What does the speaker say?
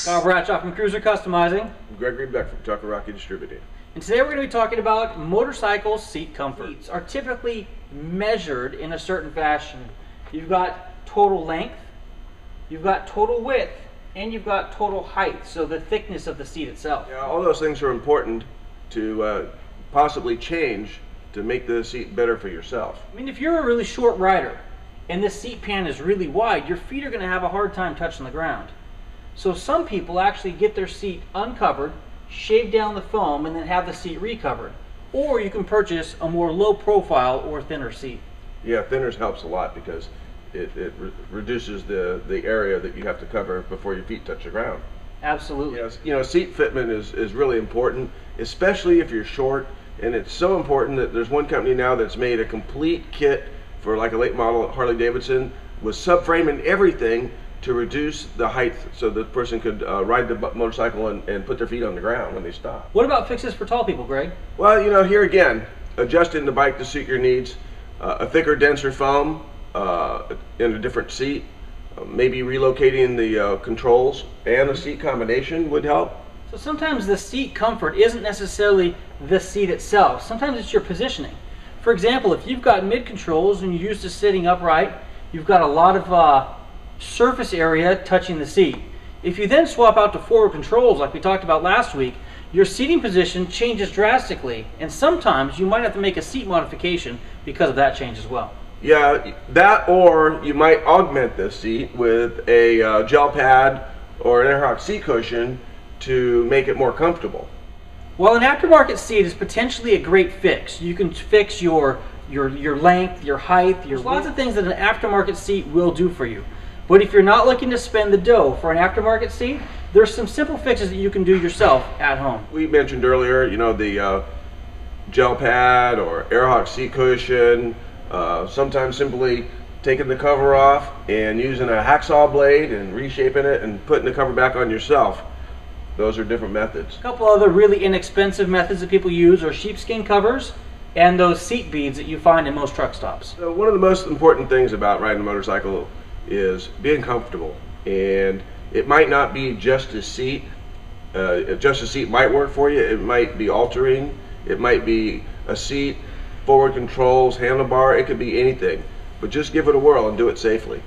Kyle Bradshaw from Cruiser Customizing. I'm Gregory Beck from WWGe Distributing. And today we're going to be talking about motorcycle seat comfort. Seats are typically measured in a certain fashion. You've got total length, you've got total width, and you've got total height, so the thickness of the seat itself. Yeah, all those things are important to possibly change to make the seat better for yourself. I mean, if you're a really short rider and this seat pan is really wide, your feet are going to have a hard time touching the ground. So some people actually get their seat uncovered, shave down the foam, and then have the seat recovered. Or you can purchase a more low profile or thinner seat. Yeah, thinners helps a lot because it reduces the area that you have to cover before your feet touch the ground. Absolutely. Yes, you know, seat fitment is really important, especially if you're short. And it's so important that there's one company now that's made a complete kit for like a late model Harley Davidson with subframe and everything to reduce the height so the person could ride the motorcycle and put their feet on the ground when they stop. What about fixes for tall people, Greg? Well, you know, here again, adjusting the bike to suit your needs, a thicker, denser foam in a different seat, maybe relocating the controls and the seat combination would help. So sometimes the seat comfort isn't necessarily the seat itself. Sometimes it's your positioning. For example, if you've got mid controls and you're used to sitting upright, you've got a lot of surface area touching the seat. If you then swap out to forward controls like we talked about last week, your seating position changes drastically, and sometimes you might have to make a seat modification because of that change as well. Yeah, that, or you might augment this seat with a gel pad or an Airhawk seat cushion to make it more comfortable. Well, an aftermarket seat is potentially a great fix. You can fix your length, your height, there's lots of things that an aftermarket seat will do for you. But if you're not looking to spend the dough for an aftermarket seat, there's some simple fixes that you can do yourself at home. We mentioned earlier, you know, the gel pad or Airhawk seat cushion, sometimes simply taking the cover off and using a hacksaw blade and reshaping it and putting the cover back on yourself. Those are different methods. A couple other really inexpensive methods that people use are sheepskin covers and those seat beads that you find in most truck stops. So one of the most important things about riding a motorcycle is being comfortable, and it might not be just a seat. Just a seat might work for you. It might be altering. It might be a seat, forward controls, handlebar. It could be anything, but just give it a whirl and do it safely.